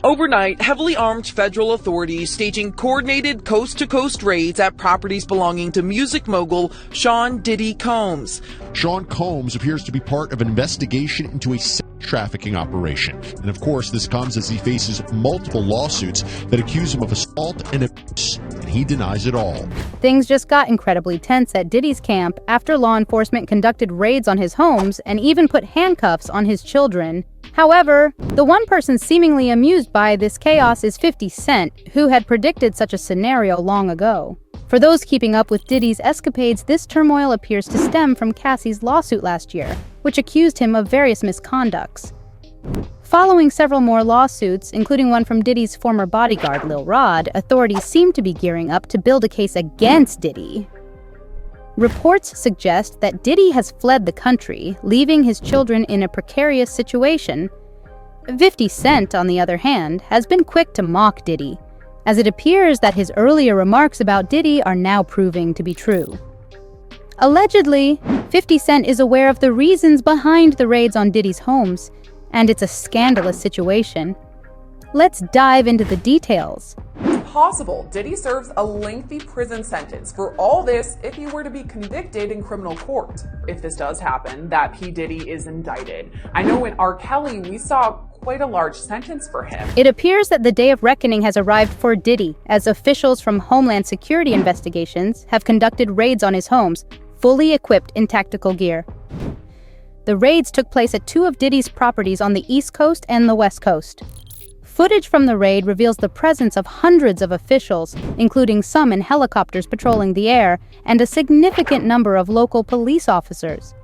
Overnight, heavily armed federal authorities staging coordinated coast-to-coast raids at properties belonging to music mogul Sean "Diddy" Combs. Sean Combs appears to be part of an investigation into a sex trafficking operation. And of course, this comes as he faces multiple lawsuits that accuse him of assault and abuse, and he denies it all. Things just got incredibly tense at Diddy's camp after law enforcement conducted raids on his homes and even put handcuffs on his children. However, the one person seemingly amused by this chaos is 50 Cent, who had predicted such a scenario long ago. For those keeping up with Diddy's escapades, this turmoil appears to stem from Cassie's lawsuit last year, which accused him of various misconducts. Following several more lawsuits, including one from Diddy's former bodyguard Lil Rod, authorities seem to be gearing up to build a case against Diddy. Reports suggest that Diddy has fled the country, leaving his children in a precarious situation. 50 Cent, on the other hand, has been quick to mock Diddy, as it appears that his earlier remarks about Diddy are now proving to be true. Allegedly, 50 Cent is aware of the reasons behind the raids on Diddy's homes, and it's a scandalous situation. Let's dive into the details. Possible Diddy serves a lengthy prison sentence for all this if he were to be convicted in criminal court. If this does happen, that P. Diddy is indicted. I know in R. Kelly we saw quite a large sentence for him. It appears that the day of reckoning has arrived for Diddy, as officials from Homeland security investigations have conducted raids on his homes, fully equipped in tactical gear. The raids took place at two of Diddy's properties on the East Coast and the West Coast. Footage from the raid reveals the presence of hundreds of officials, including some in helicopters patrolling the air, and a significant number of local police officers.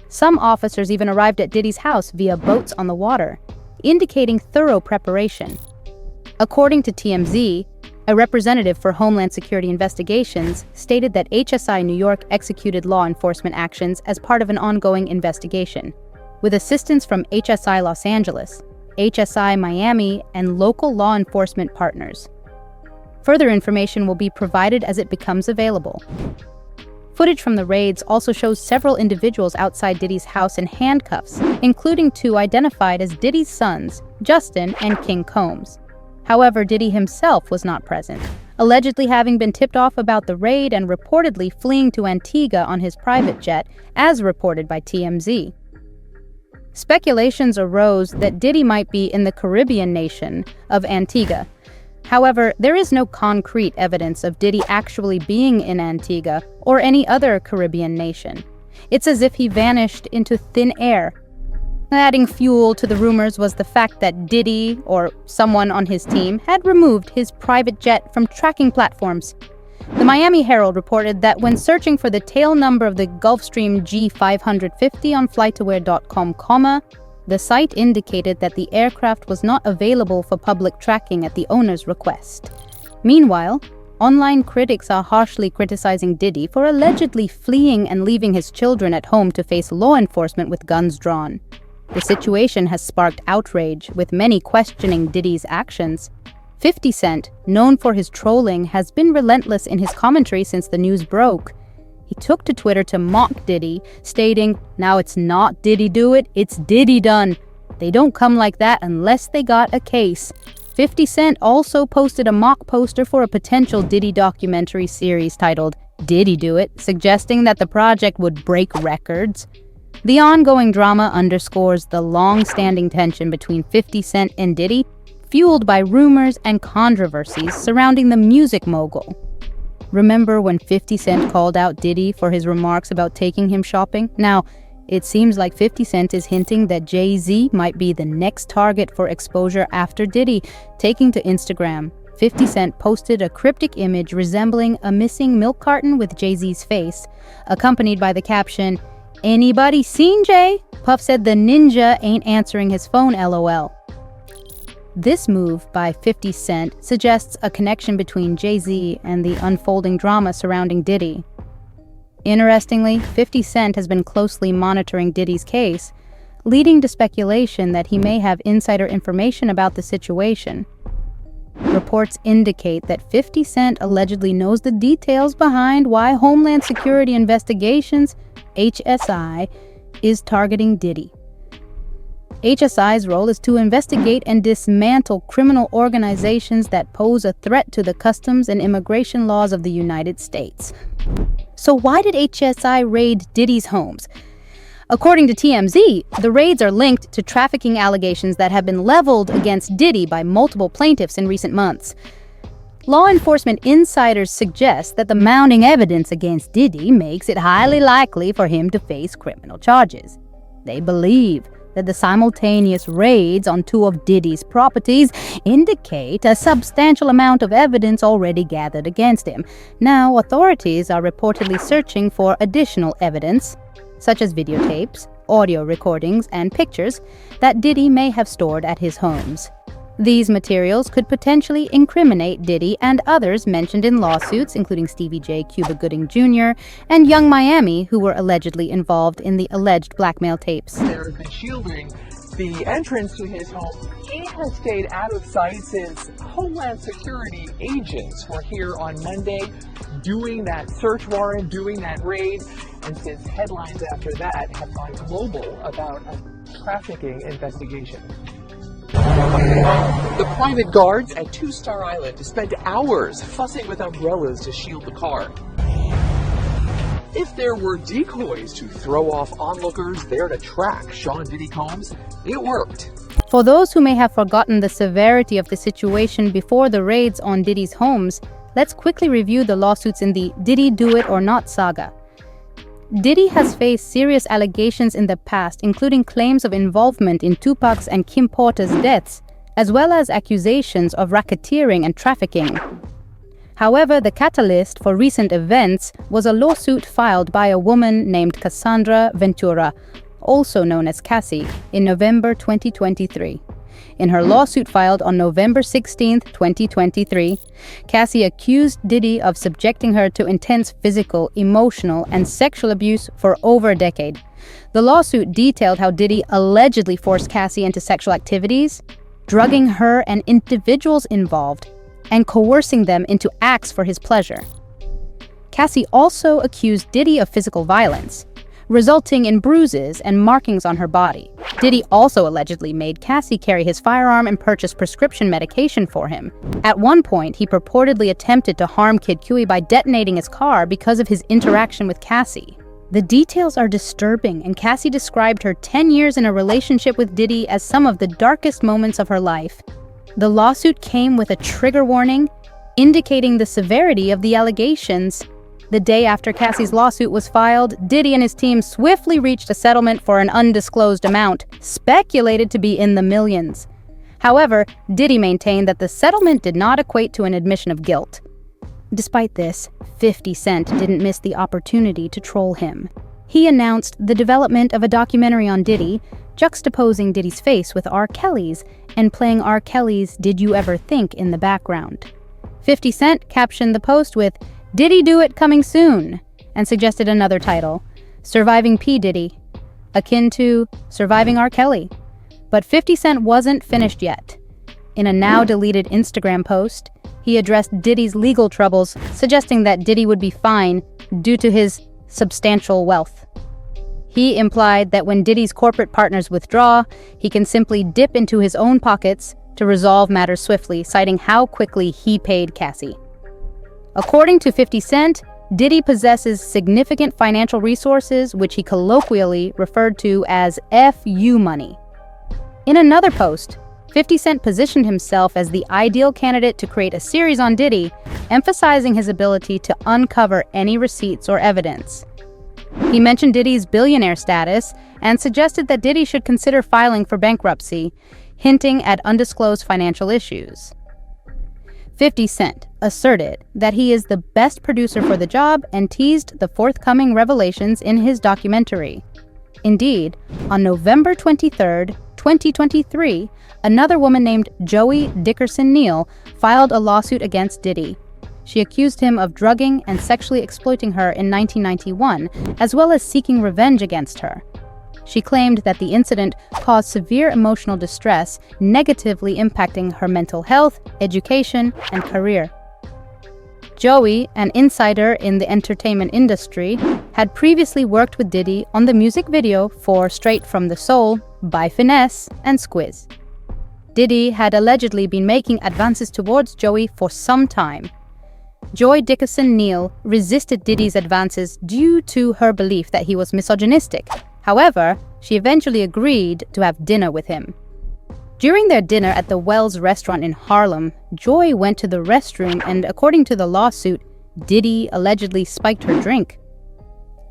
Some officers even arrived at Diddy's house via boats on the water, indicating thorough preparation. According to TMZ, a representative for Homeland Security Investigations stated that HSI New York executed law enforcement actions as part of an ongoing investigation, with assistance from HSI Los Angeles, HSI Miami, and local law enforcement partners. Further information will be provided as it becomes available. Footage from the raids also shows several individuals outside Diddy's house in handcuffs, including two identified as Diddy's sons, Justin and King Combs. However, Diddy himself was not present, allegedly having been tipped off about the raid and reportedly fleeing to Antigua on his private jet, as reported by TMZ. Speculations arose that Diddy might be in the Caribbean nation of Antigua. However, there is no concrete evidence of Diddy actually being in Antigua or any other Caribbean nation. It's as if he vanished into thin air. Adding fuel to the rumors was the fact that Diddy, or someone on his team, had removed his private jet from tracking platforms. The Miami Herald reported that when searching for the tail number of the Gulfstream G550 on flightaware.com, the site indicated that the aircraft was not available for public tracking at the owner's request. Meanwhile, online critics are harshly criticizing Diddy for allegedly fleeing and leaving his children at home to face law enforcement with guns drawn. The situation has sparked outrage, with many questioning Diddy's actions. 50 Cent, known for his trolling, has been relentless in his commentary since the news broke. He took to Twitter to mock Diddy, stating, "Now it's not Diddy do it, it's Diddy done. They don't come like that unless they got a case." 50 Cent also posted a mock poster for a potential Diddy documentary series titled Diddy Do It, suggesting that the project would break records. The ongoing drama underscores the long-standing tension between 50 Cent and Diddy, fueled by rumors and controversies surrounding the music mogul. Remember when 50 Cent called out Diddy for his remarks about taking him shopping? Now, it seems like 50 Cent is hinting that Jay-Z might be the next target for exposure after Diddy. Taking to Instagram, 50 Cent posted a cryptic image resembling a missing milk carton with Jay-Z's face, accompanied by the caption, "Anybody seen Jay?" Puff said the ninja ain't answering his phone, LOL. This move by 50 Cent suggests a connection between Jay-Z and the unfolding drama surrounding Diddy. Interestingly, 50 Cent has been closely monitoring Diddy's case, leading to speculation that he may have insider information about the situation. Reports indicate that 50 Cent allegedly knows the details behind why Homeland Security Investigations, HSI, is targeting Diddy. HSI's role is to investigate and dismantle criminal organizations that pose a threat to the customs and immigration laws of the United States. So why did HSI raid Diddy's homes? According to TMZ, the raids are linked to trafficking allegations that have been leveled against Diddy by multiple plaintiffs in recent months. Law enforcement insiders suggest that the mounting evidence against Diddy makes it highly likely for him to face criminal charges. They believe that the simultaneous raids on two of Diddy's properties indicate a substantial amount of evidence already gathered against him. Now, authorities are reportedly searching for additional evidence, such as videotapes, audio recordings, and pictures that Diddy may have stored at his homes. These materials could potentially incriminate Diddy and others mentioned in lawsuits, including Stevie J. Cuba Gooding Jr. and Young Miami, who were allegedly involved in the alleged blackmail tapes. They're shielding the entrance to his home. He has stayed out of sight since Homeland Security agents were here on Monday doing that search warrant, doing that raid, and since headlines after that have gone global about a trafficking investigation. The private guards at Two-Star Island spent hours fussing with umbrellas to shield the car. If there were decoys to throw off onlookers there to track Sean Diddy Combs, it worked. For those who may have forgotten the severity of the situation before the raids on Diddy's homes, let's quickly review the lawsuits in the Diddy Do It or Not saga. Diddy has faced serious allegations in the past, including claims of involvement in Tupac's and Kim Porter's deaths, as well as accusations of racketeering and trafficking. However, the catalyst for recent events was a lawsuit filed by a woman named Cassandra Ventura, also known as Cassie, in November 2023. In her lawsuit filed on November 16, 2023, Cassie accused Diddy of subjecting her to intense physical, emotional, and sexual abuse for over a decade. The lawsuit detailed how Diddy allegedly forced Cassie into sexual activities, drugging her and individuals involved, and coercing them into acts for his pleasure. Cassie also accused Diddy of physical violence, resulting in bruises and markings on her body. Diddy also allegedly made Cassie carry his firearm and purchase prescription medication for him. At one point, he purportedly attempted to harm Kid Cudi by detonating his car because of his interaction with Cassie. The details are disturbing, and Cassie described her 10 years in a relationship with Diddy as some of the darkest moments of her life. The lawsuit came with a trigger warning, indicating the severity of the allegations. The day after Cassie's lawsuit was filed, Diddy and his team swiftly reached a settlement for an undisclosed amount, speculated to be in the millions. However, Diddy maintained that the settlement did not equate to an admission of guilt. Despite this, 50 Cent didn't miss the opportunity to troll him. He announced the development of a documentary on Diddy, juxtaposing Diddy's face with R. Kelly's and playing R. Kelly's Did You Ever Think in the background. 50 Cent captioned the post with "Diddy Do It Coming Soon," and suggested another title, Surviving P. Diddy, akin to Surviving R. Kelly. But 50 Cent wasn't finished yet. In a now-deleted Instagram post, he addressed Diddy's legal troubles, suggesting that Diddy would be fine due to his substantial wealth. He implied that when Diddy's corporate partners withdraw, he can simply dip into his own pockets to resolve matters swiftly, citing how quickly he paid Cassie. According to 50 Cent, Diddy possesses significant financial resources, which he colloquially referred to as FU money. In another post, 50 Cent positioned himself as the ideal candidate to create a series on Diddy, emphasizing his ability to uncover any receipts or evidence. He mentioned Diddy's billionaire status and suggested that Diddy should consider filing for bankruptcy, hinting at undisclosed financial issues. 50 Cent asserted that he is the best producer for the job and teased the forthcoming revelations in his documentary. Indeed, on November 23, 2023, another woman named Joey Dickerson Neal filed a lawsuit against Diddy. She accused him of drugging and sexually exploiting her in 1991, as well as seeking revenge against her. She claimed that the incident caused severe emotional distress, negatively impacting her mental health, education, and career. Joey, an insider in the entertainment industry, had previously worked with Diddy on the music video for Straight from the Soul by finesse and squiz. Diddy had allegedly been making advances towards Joey for some time. Joy Dickerson Neal resisted Diddy's advances due to her belief that he was misogynistic. However, she eventually agreed to have dinner with him. During their dinner at the Wells restaurant in Harlem, Joy went to the restroom and, according to the lawsuit, Diddy allegedly spiked her drink.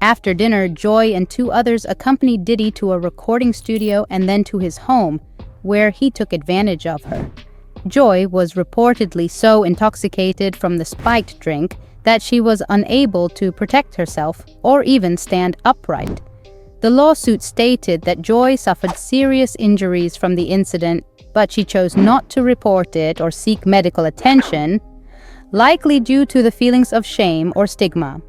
After dinner, Joy and 2 others accompanied Diddy to a recording studio and then to his home, where he took advantage of her. Joy was reportedly so intoxicated from the spiked drink that she was unable to protect herself or even stand upright. The lawsuit stated that Joy suffered serious injuries from the incident, but she chose not to report it or seek medical attention, likely due to the feelings of shame or stigma.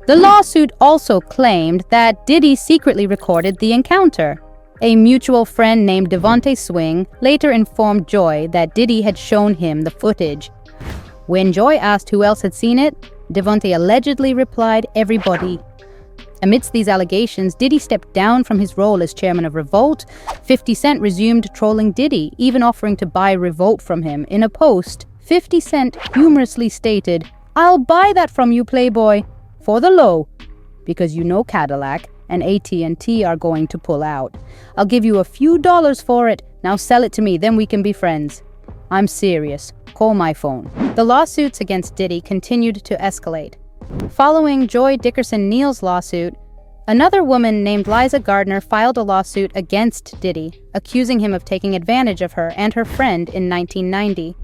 The lawsuit also claimed that Diddy secretly recorded the encounter. A mutual friend named Devontae Swing later informed Joy that Diddy had shown him the footage. When Joy asked who else had seen it, Devontae allegedly replied, "Everybody." Amidst these allegations, Diddy stepped down from his role as chairman of Revolt. 50 Cent resumed trolling Diddy, even offering to buy Revolt from him. In a post, 50 Cent humorously stated, "I'll buy that from you, Playboy, for the low, because you know Cadillac and AT&T are going to pull out. I'll give you a few dollars for it. Now sell it to me, then we can be friends. I'm serious. Call my phone." The lawsuits against Diddy continued to escalate. Following Joy Dickerson Neal's lawsuit, another woman named Liza Gardner filed a lawsuit against Diddy, accusing him of taking advantage of her and her friend in 1990.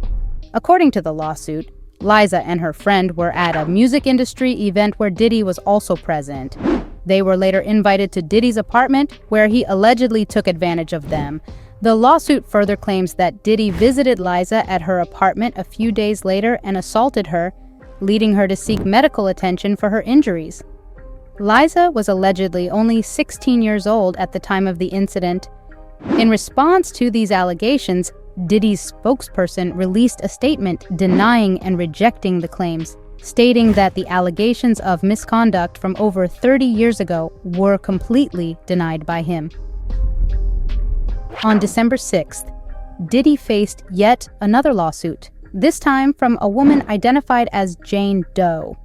According to the lawsuit, Liza and her friend were at a music industry event where Diddy was also present. They were later invited to Diddy's apartment, where he allegedly took advantage of them. The lawsuit further claims that Diddy visited Liza at her apartment a few days later and assaulted her, leading her to seek medical attention for her injuries. Liza was allegedly only 16 years old at the time of the incident. In response to these allegations, Diddy's spokesperson released a statement denying and rejecting the claims, stating that the allegations of misconduct from over 30 years ago were completely denied by him. On December 6th, Diddy faced yet another lawsuit, this time from a woman identified as Jane Doe.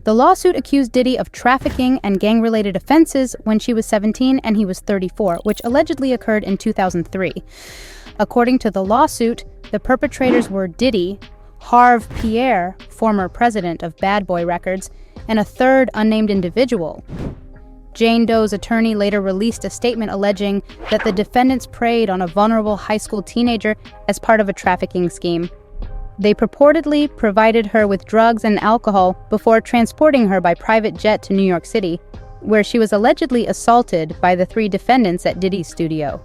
The lawsuit accused Diddy of trafficking and gang-related offenses when she was 17 and he was 34, which allegedly occurred in 2003. According to the lawsuit, the perpetrators were Diddy, Harve Pierre, former president of Bad Boy Records, and a third unnamed individual. Jane Doe's attorney later released a statement alleging that the defendants preyed on a vulnerable high school teenager as part of a trafficking scheme. They purportedly provided her with drugs and alcohol before transporting her by private jet to New York City, where she was allegedly assaulted by the 3 defendants at Diddy's studio.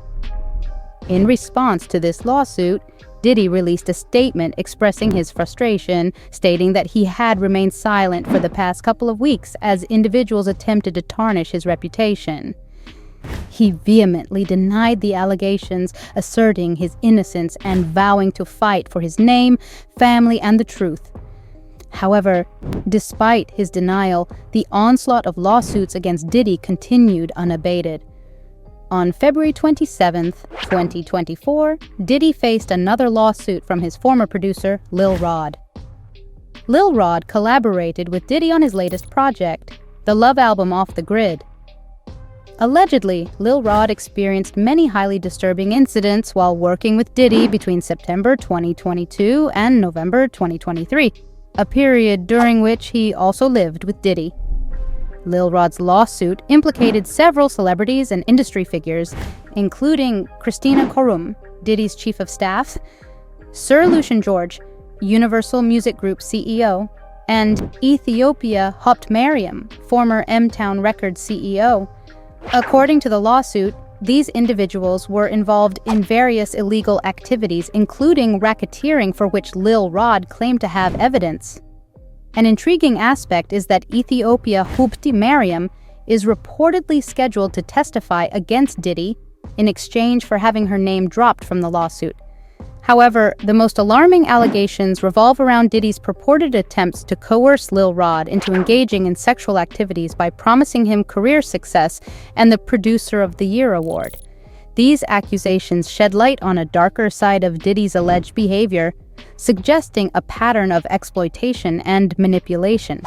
In response to this lawsuit, Diddy released a statement expressing his frustration, stating that he had remained silent for the past couple of weeks as individuals attempted to tarnish his reputation. He vehemently denied the allegations, asserting his innocence and vowing to fight for his name, family, and the truth. However, despite his denial, the onslaught of lawsuits against Diddy continued unabated. On February 27, 2024, Diddy faced another lawsuit from his former producer, Lil Rod. Lil Rod collaborated with Diddy on his latest project, the love album Off the Grid. Allegedly, Lil Rod experienced many highly disturbing incidents while working with Diddy between September 2022 and November 2023, a period during which he also lived with Diddy. Lil Rod's lawsuit implicated several celebrities and industry figures, including Christina Korum, Diddy's chief of staff, Sir Lucian George, Universal Music Group CEO, and Ethiopia Hopt Mariam, former M-Town Records CEO. According to the lawsuit, these individuals were involved in various illegal activities, including racketeering, for which Lil Rod claimed to have evidence. An intriguing aspect is that Ethiopia Hopt Mariam is reportedly scheduled to testify against Diddy in exchange for having her name dropped from the lawsuit. However, the most alarming allegations revolve around Diddy's purported attempts to coerce Lil Rod into engaging in sexual activities by promising him career success and the Producer of the Year award. These accusations shed light on a darker side of Diddy's alleged behavior, suggesting a pattern of exploitation and manipulation.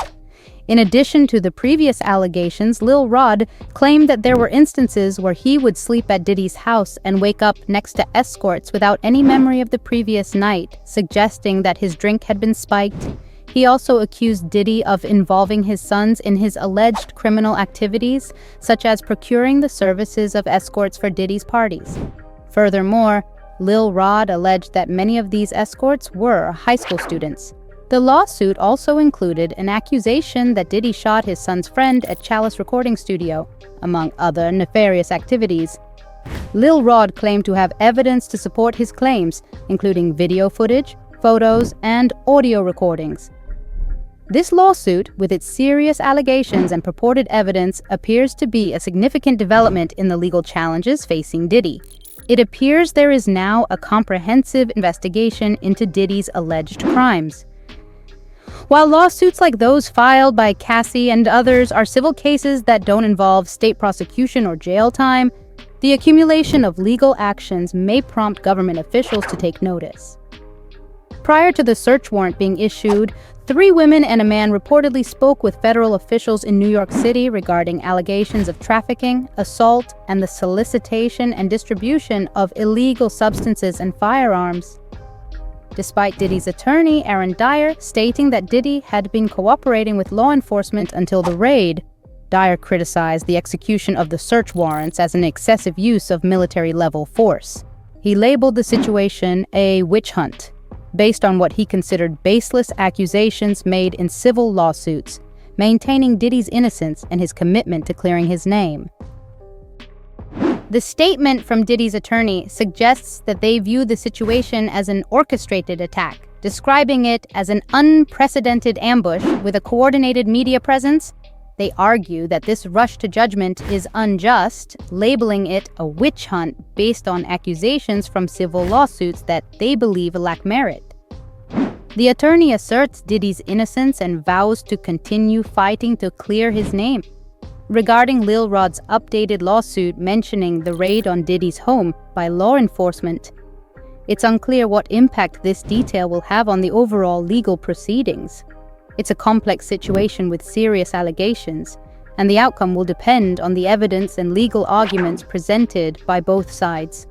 In addition to the previous allegations, Lil Rod claimed that there were instances where he would sleep at Diddy's house and wake up next to escorts without any memory of the previous night, suggesting that his drink had been spiked. He also accused Diddy of involving his sons in his alleged criminal activities, such as procuring the services of escorts for Diddy's parties. Furthermore, Lil Rod alleged that many of these escorts were high school students. The lawsuit also included an accusation that Diddy shot his son's friend at Chalice Recording Studio, among other nefarious activities. Lil Rod claimed to have evidence to support his claims, including video footage, photos, and audio recordings. This lawsuit, with its serious allegations and purported evidence, appears to be a significant development in the legal challenges facing Diddy. It appears there is now a comprehensive investigation into Diddy's alleged crimes. While lawsuits like those filed by Cassie and others are civil cases that don't involve state prosecution or jail time, the accumulation of legal actions may prompt government officials to take notice. Prior to the search warrant being issued, 3 women and a man reportedly spoke with federal officials in New York City regarding allegations of trafficking, assault, and the solicitation and distribution of illegal substances and firearms. Despite Diddy's attorney, Aaron Dyer, stating that Diddy had been cooperating with law enforcement until the raid, Dyer criticized the execution of the search warrants as an excessive use of military-level force. He labeled the situation a witch hunt, based on what he considered baseless accusations made in civil lawsuits, maintaining Diddy's innocence and his commitment to clearing his name. The statement from Diddy's attorney suggests that they view the situation as an orchestrated attack, describing it as an unprecedented ambush with a coordinated media presence. They argue that this rush to judgment is unjust, labeling it a witch hunt based on accusations from civil lawsuits that they believe lack merit. The attorney asserts Diddy's innocence and vows to continue fighting to clear his name. Regarding Lil Rod's updated lawsuit mentioning the raid on Diddy's home by law enforcement, it's unclear what impact this detail will have on the overall legal proceedings. It's a complex situation with serious allegations, and the outcome will depend on the evidence and legal arguments presented by both sides.